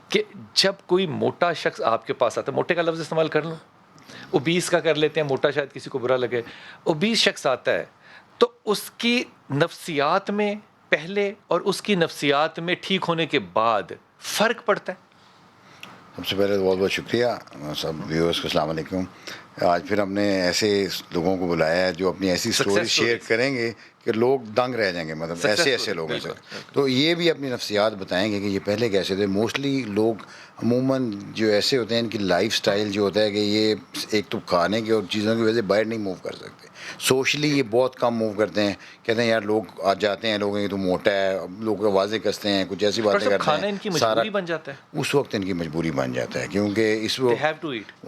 کہ جب کوئی موٹا شخص آپ کے پاس آتا ہے, موٹے کا لفظ استعمال کر لوں, اوبیس کا کر لیتے ہیں, موٹا شاید کسی کو برا لگے, اوبیس شخص آتا ہے تو اس کی نفسیات میں پہلے اور اس کی نفسیات میں ٹھیک ہونے کے بعد فرق پڑتا ہے؟ سب سے پہلے بہت بہت شکریہ سب ویورس کو, السلام علیکم. آج پھر ہم نے ایسے لوگوں کو بلایا ہے جو اپنی ایسی سٹوری شیئر کریں گے کہ لوگ دنگ رہ جائیں گے, مطلب ایسے لوگوں سے. تو یہ بھی اپنی نفسیات بتائیں گے کہ یہ پہلے کیسے تھے. موسٹلی لوگ عموماً جو ایسے ہوتے ہیں ان کی لائف سٹائل جو ہوتا ہے کہ یہ ایک تو کھانے کی اور چیزوں کی وجہ سے باہر نہیں موو کر سکتے. سوشلی یہ بہت کم موو کرتے ہیں, کہتے ہیں یار لوگ آ جاتے ہیں, لوگ ہیں کہ تو موٹا ہے, لوگ واضح کستے ہیں, کچھ ایسی باتیں کرتے کھانا ان کی ہیں, سارا مجبوری بن جاتا ہے. اس وقت ان کی مجبوری بن جاتا ہے کیونکہ اس وقت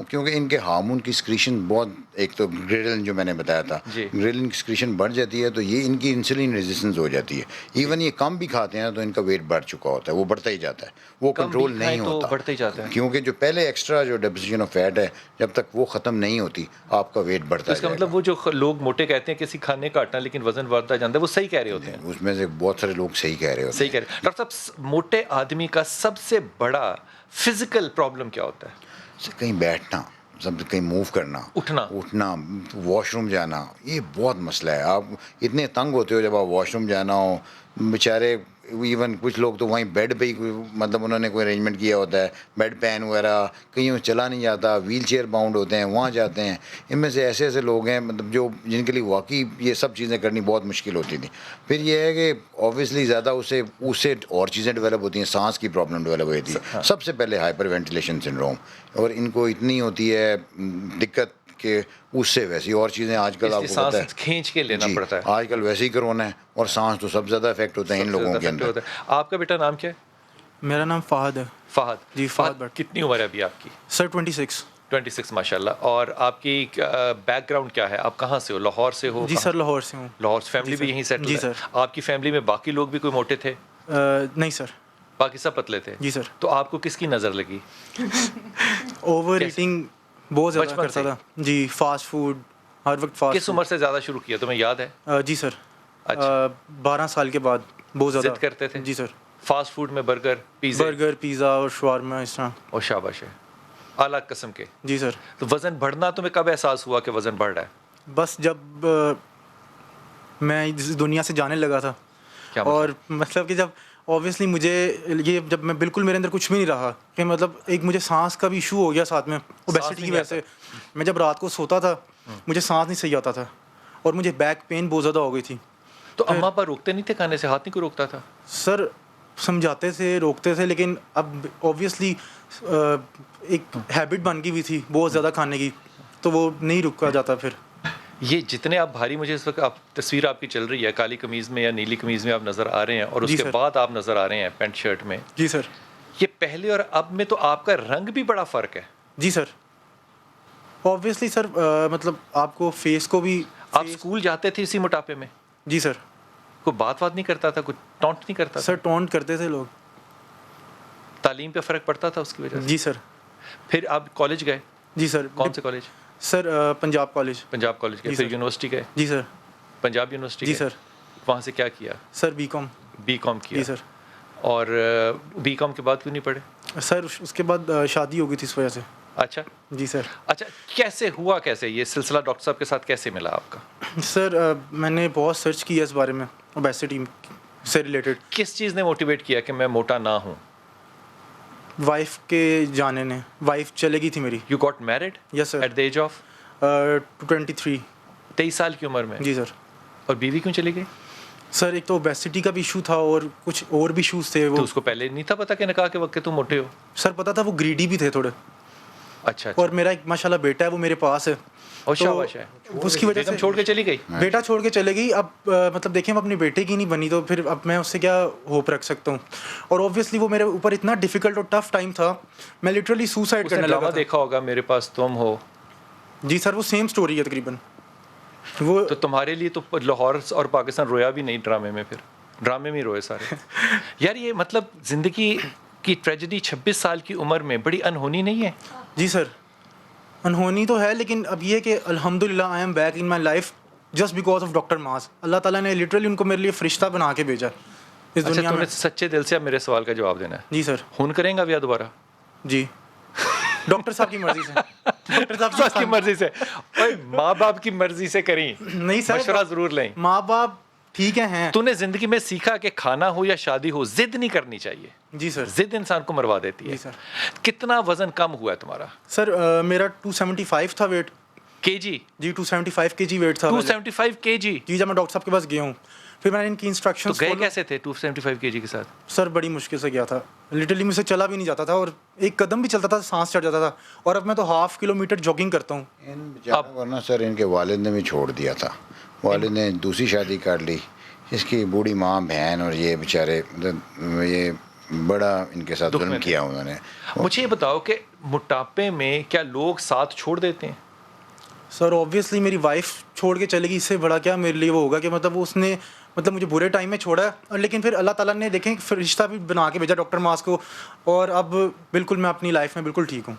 کیونکہ ان کے ہارمون کی سکریشن بہت, ایک تو گریلن جو میں نے بتایا تھا, گریلن کی سکریشن بڑھ جاتی ہے تو یہ ان کی انسولین ریزسٹنس ہو جاتی ہے. ایون یہ کم بھی کھاتے ہیں تو ان کا ویٹ بڑھ چکا ہوتا ہے, وہ بڑھتا ہی جاتا ہے, وہ کنٹرول نہیں ہوتا, کیونکہ جو پہلے ایکسٹرا جو ڈیپوزیشن آف فیٹ ہے جب تک وہ ختم نہیں ہوتی آپ کا ویٹ بڑھتا ہے. اس کا مطلب وہ جو لوگ موٹے کہتے ہیں کسی کھانے کا ہٹنا لیکن وزن بڑھتا جاتا ہے, وہ صحیح کہہ رہے ہوتے ہیں. اس میں سے بہت سارے لوگ صحیح کہہ رہے ہوتے ہیں. صحیح کہہ رہے ہیں. ڈاکٹر صاحب, موٹے آدمی کا سب سے بڑا فزیکل پرابلم کیا ہوتا ہے؟ کہیں بیٹھنا, سب کہیں موو کرنا, اٹھنا, واش روم جانا, یہ بہت مسئلہ ہے. آپ اتنے تنگ ہوتے ہو جب آپ واش روم جانا ہو, بیچارے ایون کچھ لوگ تو وہیں بیڈ پہ ہی مطلب انہوں نے کوئی ارینجمنٹ کیا ہوتا ہے, بیڈ پین وغیرہ, کہیں چلا نہیں جاتا, ویل چیئر باؤنڈ ہوتے ہیں, وہاں جاتے ہیں. ان میں سے ایسے لوگ ہیں مطلب جو جن کے لیے واقعی یہ سب چیزیں کرنی بہت مشکل ہوتی تھیں. پھر یہ ہے کہ اوبویسلی زیادہ اس سے اور چیزیں ڈیولپ ہوتی ہیں, سانس کی پرابلم ڈیولپ ہوتی ہے. سب سے پہلے ہائپر وینٹیلیشن سنڈروم, اور ان کو اتنی ہوتی ہے دقت کہ اس سے ویسی اور چیزیں آج کل آپ کو پتہ ہے کھینچ کے لینا پڑتا ہے. آج کل ویسے ہی کرونا ہے, اور سانس تو سب زیادہ افیکٹ ہوتا ہے ان لوگوں کے اندر. آپ کا بیٹا نام کیا ہے؟ میرا نام فہد ہے. فہد جی, فہد بٹ. کتنی عمر ہے ابھی آپ کی؟ سر 26 ماشاء اللہ. اور آپ کی بیک گراؤنڈ کیا ہے, آپ کہاں سے ہو؟ لاہور سے ہو؟ جی سر, لاہور سے ہوں. لاہور سے. فیملی بھی یہیں سیٹل ہے؟ جی سر. آپ کی فیملی میں باقی لوگ بھی کوئی موٹے تھے؟ نہیں سر, باقی سب پتلے تھے. جی سر. تو آپ کو کس کی نظر لگی؟ اوور ایٹنگ بہت زیادہ کرتا تھا جی, فاسٹ فوڈ ہر وقت فاسٹ. کس عمر سے زیادہ شروع کیا تمہیں یاد ہے؟ جی سر, 12 سال کے بعد بہت زیادہ ضد کرتے تھے. جی سر. فاسٹ فوڈ میں برگر پیزا اور شاورما اس طرح. اور شاباش ہے, اعلیٰ قسم کے. جی سر. تو وزن بڑھنا تمہیں کب احساس ہوا کہ وزن بڑھ رہا ہے؟ بس جب میں اس دنیا سے جانے لگا تھا. اور مطلب کہ جب اوبویسلی مجھے یہ جب میں بالکل میرے اندر کچھ بھی نہیں رہا کہ مطلب ایک مجھے سانس کا بھی ایشو ہو گیا ساتھ میں اوبیسٹی کی وجہ سے. میں جب رات کو سوتا تھا مجھے سانس نہیں صحیح آتا تھا, اور مجھے بیک پین بہت زیادہ ہو گئی تھی. تو اماں ابا روکتے نہیں تھے کھانے سے؟ ہاتھ نہیں کوئی روکتا تھا؟ سر سمجھاتے تھے, روکتے تھے, لیکن اب اوبویسلی ایک ہیبٹ بن گئی ہوئی تھی بہت زیادہ کھانے کی, تو وہ نہیں رکا جاتا. پھر یہ جتنے آپ بھاری, مجھے اس وقت تصویر آپ کی چل رہی ہے, کالی قمیض میں یا نیلی قمیض میں آپ نظر آ رہے ہیں, اور اس کے بعد آپ نظر آ رہے ہیں پینٹ شرٹ میں. جی سر. یہ پہلے اور اب میں تو آپ کا رنگ بھی بڑا فرق ہے. جی سر. اوبویسلی سر, مطلب آپ کو فیس کو بھی. آپ اسکول جاتے تھے اسی موٹاپے میں؟ جی سر. کوئی بات نہیں کرتا تھا, کوئی ٹونٹ نہیں کرتا؟ سر ٹونٹ کرتے تھے لوگ. تعلیم پہ فرق پڑتا تھا اس کی وجہ سے؟ جی سر. پھر آپ کالج گئے؟ جی سر. کون سے کالج؟ سر پنجاب کالج. پنجاب کالج گئے. پھر یونیورسٹی گئے؟ جی سر. پنجاب یونیورسٹی؟ جی سر. وہاں سے کیا کیا؟ سر بی کام کیا. جی سر. اور بی کام کے بعد کیوں نہیں پڑھے؟ سر اس کے بعد شادی ہو گئی تھی اس وجہ سے. اچھا. جی سر. اچھا, کیسے ہوا, کیسے یہ سلسلہ ڈاکٹر صاحب کے ساتھ کیسے ملا آپ کا؟ سر میں نے بہت سرچ کیا اس بارے میں, اوبیسٹی سے ریلیٹڈ. کس چیز نے موٹیویٹ کیا کہ میں موٹا نہ ہوں؟ وائف کے جانے نے. وائف چلے گئی تھی میری. You got married? Yes sir. At the age of 23. 23 سال کی عمر میں؟ جی سر. اور بیوی کیوں چلی گئی؟ سر ایک تو اوبیسٹی کا بھی ایشو تھا, اور کچھ اور بھی ایشوز تھے. تو اس کو پہلے نہیں تھا پتا کہ نکاح کے وقت تم موٹے ہو؟ سر پتا تھا, وہ گریڈی بھی تھے تھوڑے. اچھا. اور میرا ایک ماشاء اللہ بیٹا ہے, وہ میرے پاس ہے. اور شاباش ہے. اس کی وجہ سے چھوڑ کے چلی گئی. بیٹا چھوڑ کے چلے گئی. اب مطلب دیکھیں, میں اپنے بیٹے کی نہیں بنی, تو پھر اب میں اس سے کیا ہوپ رکھ سکتا ہوں. اور اوبویسلی وہ میرے اوپر اتنا ڈیفیکلٹ اور ٹف ٹائم تھا, میں لٹرلی سوسائڈ کرنے لگا. دیکھا ہوگا میرے پاس تم ہو. جی سر, وہ سیم سٹوری ہے تقریباً. وہ تو تمہارے لیے تو لاہور اور پاکستان رویا بھی نہیں ڈرامے میں, پھر ڈرامے میں روئے سارے. یار یہ مطلب زندگی کی ٹریجڈی 26 سال کی عمر میں بڑی انہونی نہیں ہے؟ جی سر, انہونی تو ہے, لیکن اب یہ کہ الحمد للہ I am back in my life just because of doctor ماز. اللہ تعالیٰ نے لٹرلی ان کو میرے لیے فرشتہ بنا کے بھیجا. اس اچھا دنیا تم میں. نے سچے دل سے اب میرے سوال کا جواب دینا ہے. جی سر. خون کریں گا یا دوبارہ؟ جی ڈاکٹر صاحب کی مرضی سے. ڈاکٹر صاحب کی صاحب مرضی سے. اوے ماں باپ کی مرضی سے کریں. نہیں سر, مشورہ ضرور لیں. ماں باپ ٹھیک ہیں. تو نے زندگی میں سیکھا کہ کھانا ہو یا شادی ہو ضد نہیں کرنی چاہیے. جی سر. ضد انسان کو مروا دیتی ہے. جی سر. کتنا وزن کم ہوا ہے تمہارا؟ سر میرا 275 تھا ویٹ. کے جی؟ جی 275 کے جی ویٹ تھا. 275 کے جی؟ جی جب میں ڈاکٹر صاحب کے پاس گیا ہوں, پھر میں نے ان کی تو انسٹرکشنز گئے کیسے تھے 275 کے جی کے ساتھ؟ سر بڑی مشکل سے گیا تھا. لٹرلی مجھ سے چلا بھی نہیں جاتا تھا, اور ایک قدم بھی چلتا تھا سانس چڑھ جاتا تھا. اور اب میں تو 1/2 کلومیٹر جاگنگ کرتا ہوں. ورنہ سر ان کے والد نے بھی چھوڑ دیا تھا. والد نے دوسری شادی کر لی. اس کی بوڑھی ماں بہن اور یہ بیچارے یہ بڑا ان کے ساتھ ظلم کیا انہوں نے. مجھے یہ بتاؤ کہ موٹاپے میں کیا لوگ ساتھ چھوڑ دیتے ہیں؟ سر اوبویسلی میری وائف چھوڑ کے چلے گی, اس سے بڑا کیا میرے لیے وہ ہوگا کہ مطلب اس نے مطلب مجھے برے ٹائم میں چھوڑا ہے, لیکن پھر اللہ تعالیٰ نے دیکھیں رشتہ بھی بنا کے بھیجا ڈاکٹر ماس کو, اور اب بالکل میں اپنی لائف میں بالکل ٹھیک ہوں.